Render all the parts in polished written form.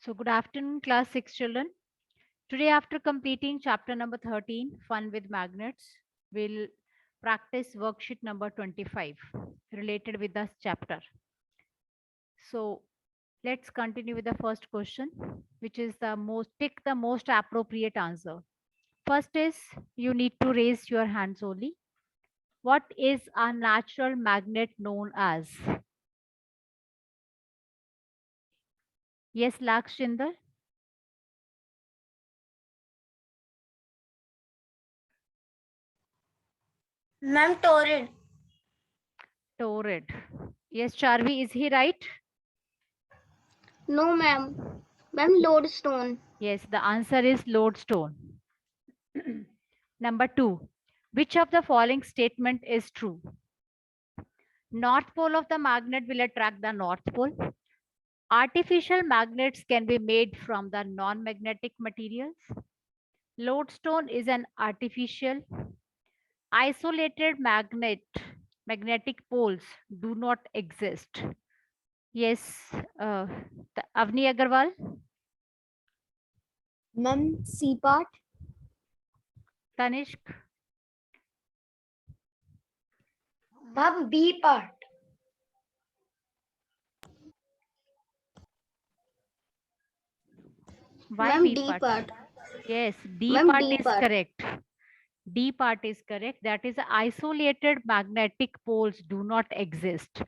So good afternoon, class 6 children. Today, after completing chapter number 13, Fun with Magnets, we'll practice worksheet number 25 related with this chapter. So let's continue with the first question, which is pick the most appropriate answer. First is you need to raise your hands only. What is a natural magnet known as? Yes, Lakshindar? Ma'am, torrid. Torrid. Yes, Charvi, is he right? No, ma'am. Ma'am, lodestone. Yes, the answer is lodestone. Number 2. Which of the following statement is true? North pole of the magnet will attract the north pole. Artificial magnets can be made from the non-magnetic materials. Lodestone is an artificial. Isolated magnetic poles do not exist. Yes, Avni Agarwal. Ma'am, C part. Tanishk. Ma'am, B part. Why Ma'am, B D part? part. Yes, D Ma'am, part D is part. correct. D part is correct. That is isolated magnetic poles do not exist.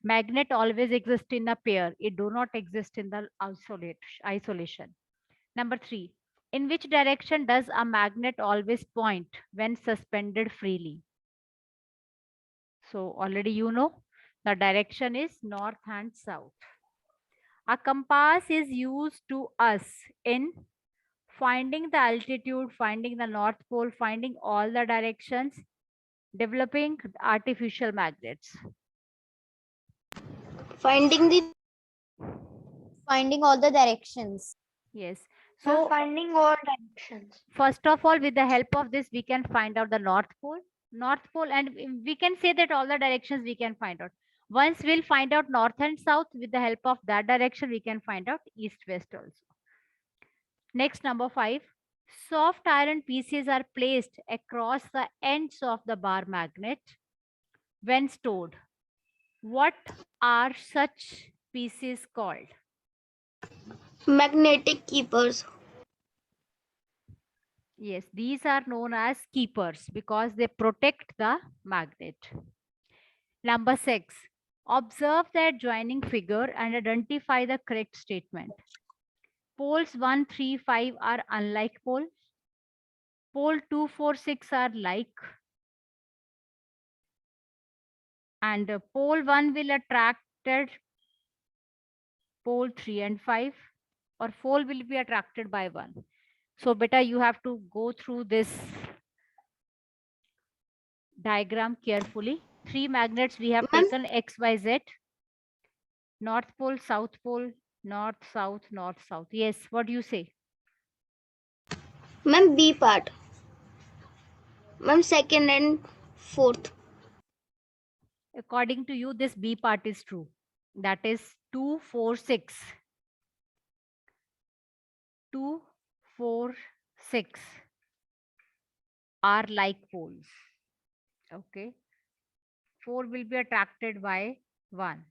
Magnet always exist in a pair. It do not exist in the isolation. Number 3. In which direction does a magnet always point when suspended freely? So already you know the direction is north and south. A compass is used to us in finding the altitude, finding the north pole, finding all the directions, developing artificial magnets. Finding all the directions. Yes. Ma'am, So finding all directions. first of all, with the help of this, we can find out the north pole. North pole, and we can say that all the directions we can find out. Once we'll find out north and south, with the help of that direction, we can find out east west also. Next, number 5. Soft iron pieces are placed across the ends of the bar magnet when stored. What are such pieces called? Magnetic keepers. Yes, these are known as keepers because they protect the magnet. Number 6. Observe the adjoining figure and identify the correct statement. Poles 1, 3, 5 are unlike poles. Pole 2, 4, 6 are like. And pole 1 will attracted pole 3 and 5, or pole will be attracted by 1. So beta, you have to go through this diagram carefully. 3 magnets we have Ma'am, taken X, Y, Z. North pole, south pole, north, south, north, south. Yes, what do you say? ma'am, B part. Ma'am, second and fourth. According to you, this B part is true. That is 2, 4, 6. 2, 4, 6 are like poles. Okay. 4 will be attracted by 1.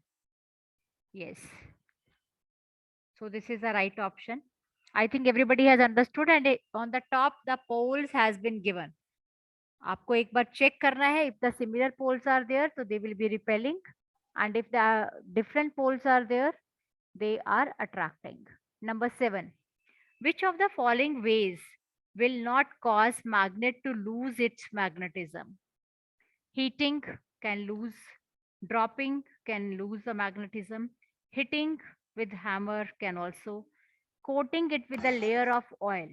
Yes. So this is the right option. I think everybody has understood, and on the top the poles has been given. आपको एक बार check करना है, if the similar poles are there, so they will be repelling, and if the different poles are there, they are attracting. Number 7. Which of the following ways will not cause magnet to lose its magnetism? Heating can lose, dropping can lose the magnetism, hitting with hammer can also, coating it with a layer of oil.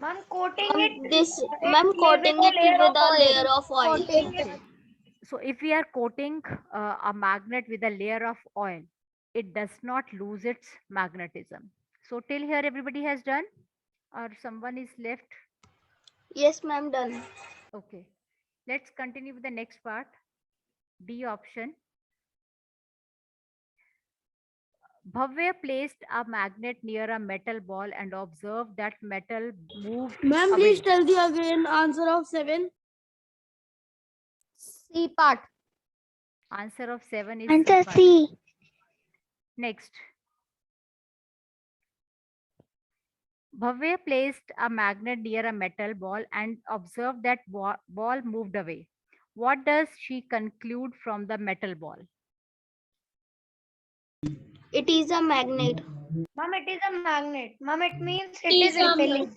Ma'am, coating it with a layer of oil. Okay. So if we are coating a magnet with a layer of oil, it does not lose its magnetism. So till here everybody has done, or someone is left? Yes, ma'am, done. Okay. Let's continue with the next part. D option. Bhavya placed a magnet near a metal ball and observed that metal moved Ma'am, away. please tell the again answer of 7. C part. Answer of 7 is Answer C part. C. Next. Bhavya placed a magnet near a metal ball and observed that ball moved away. What does she conclude from the metal ball? It is a magnet. Mom, it is a magnet. Mom, it means it is repelling.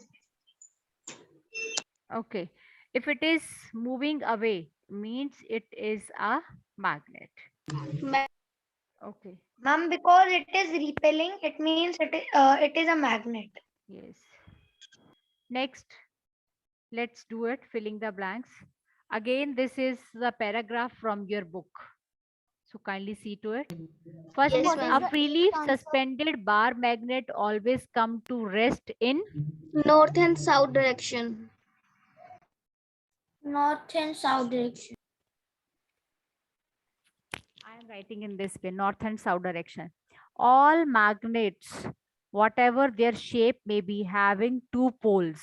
Okay. If it is moving away, means it is a magnet. Ma- Okay. Mom, because it is repelling, it means it is a magnet. Yes. Next, let's do it, filling the blanks. Again, this is the paragraph from your book. So kindly see to it. First Yes, is ma'am. a freely suspended bar magnet always come to rest in North and south direction. North and south direction. I am writing in this way, north and south direction. All magnets, whatever their shape may be, having two poles.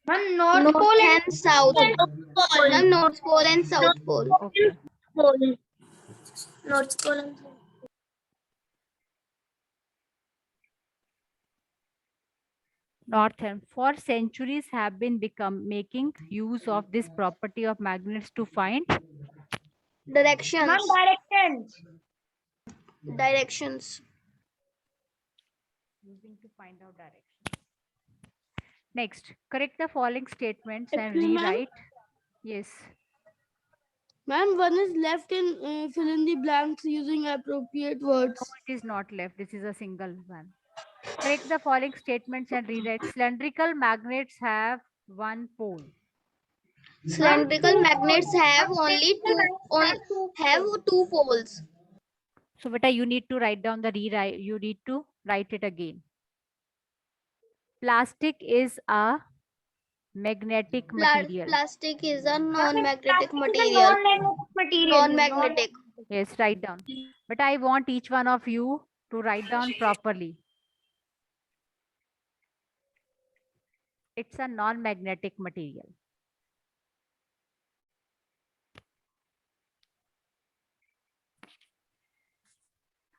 Mom, North North Pole and south. Ma'am, North Pole and South Pole. Okay. North Pole and North and for centuries have been making use of this property of magnets to find Directions. Mom, directions. Directions. using to find out direction. Next, correct the following statements and Actually, ma'am? rewrite. Yes. Ma'am, one is left in fill in the blanks using appropriate words. No, it is not left. This is a single one. Correct the following statements and rewrite. Cylindrical magnets have one pole. Cylindrical magnets have only two poles. So, beta, you need to write down the rewrite. You need to write it again. Plastic is a magnetic material. Plastic is a non-magnetic Plastic is a material. non-magnetic material. Non-magnetic. Yes, write down. But I want each one of you to write down properly. It's a non-magnetic material.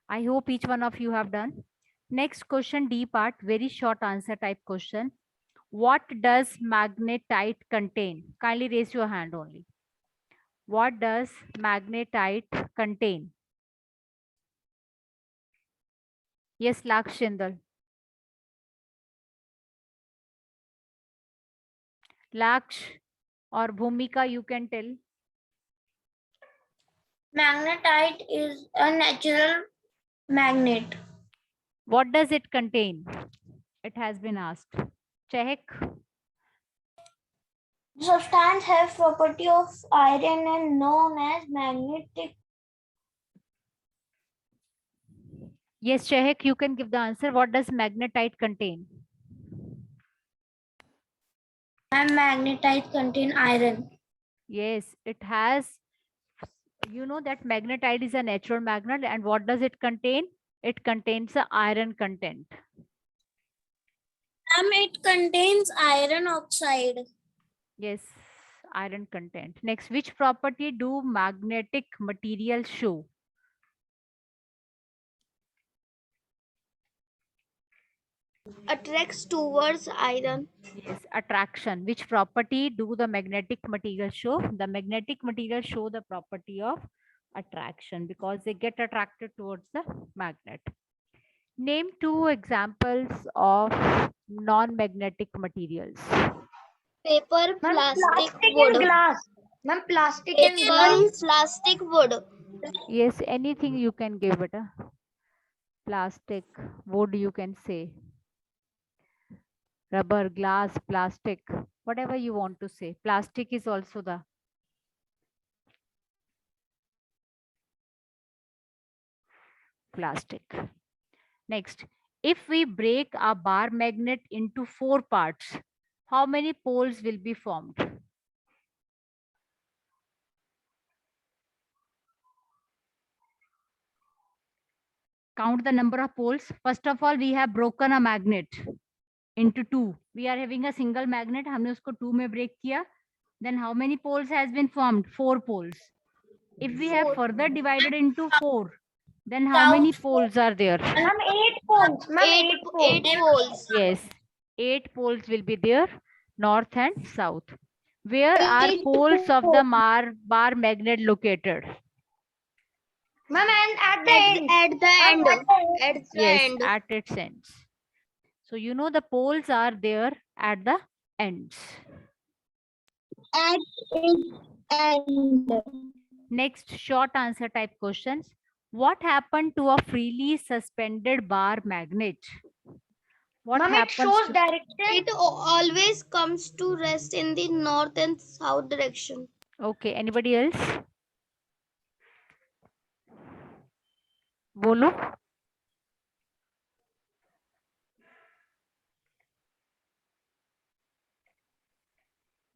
I hope each one of you have done. Next question, D part, very short answer type question. What does magnetite contain? Kindly raise your hand only. What does magnetite contain? Yes, Lakshindal. Laksh or Bhumika, you can tell. Magnetite is a natural magnet. What does it contain? It has been asked. Chehek. The substance has property of iron and known as magnetic. Yes, Chehek, you can give the answer. What does magnetite contain? And magnetite contain iron. Yes, it has. You know that magnetite is a natural magnet, and what does it contain? It contains the iron content. It contains iron oxide. Yes, iron content. Next, which property do magnetic materials show? Attracts towards iron. Yes, attraction. Which property do the magnetic materials show? The magnetic materials show the property of attraction because they get attracted towards the magnet. Name two examples of non-magnetic materials. Paper, Ma'am, plastic, plastic wood. and glass. Ma'am, plastic and Paper, glass. plastic, wood. Yes, anything you can give it. Plastic, wood you can say. Rubber, glass, plastic, whatever you want to say. Plastic is also the plastic. Next, if we break a bar magnet into 4 parts, how many poles will be formed? count the number of poles. First of all, we have broken a magnet into two. We are having a single magnet. हमने उसको two में break किया. Then how many poles has been formed? 4 poles. If we have further divided into 4, then how many poles are there? Ma'am, 8 poles. Ma'am, 8 poles. 8 poles. Yes, 8 poles will be there, north and south. Where are Eight poles of the poles. bar magnet located? Ma'am, and at the end. At the end. At the Yes, end. at its ends. So you know the poles are there at the ends. At its end. Next, short answer type questions. What happened to a freely suspended bar magnet? What Ma'am, it happens shows to- direction. It always comes to rest in the north and south direction. Okay, anybody else? Bolo?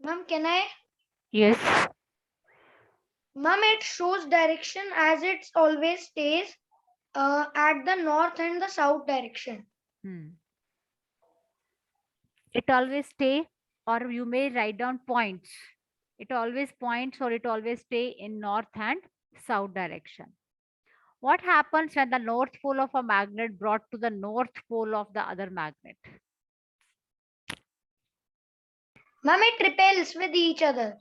Ma'am, can I? Yes. Ma'am, it shows direction as it always stays at the north and the south direction. It always stay, or you may write down points. It always points or it always stay in north and south direction. What happens when the north pole of a magnet brought to the north pole of the other magnet? Ma'am, it repels with each other.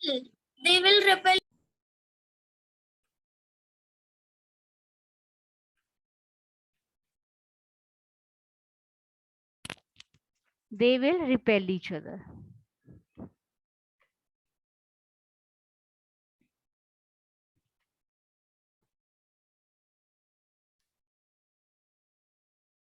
Yes. They will repel. They will repel each other.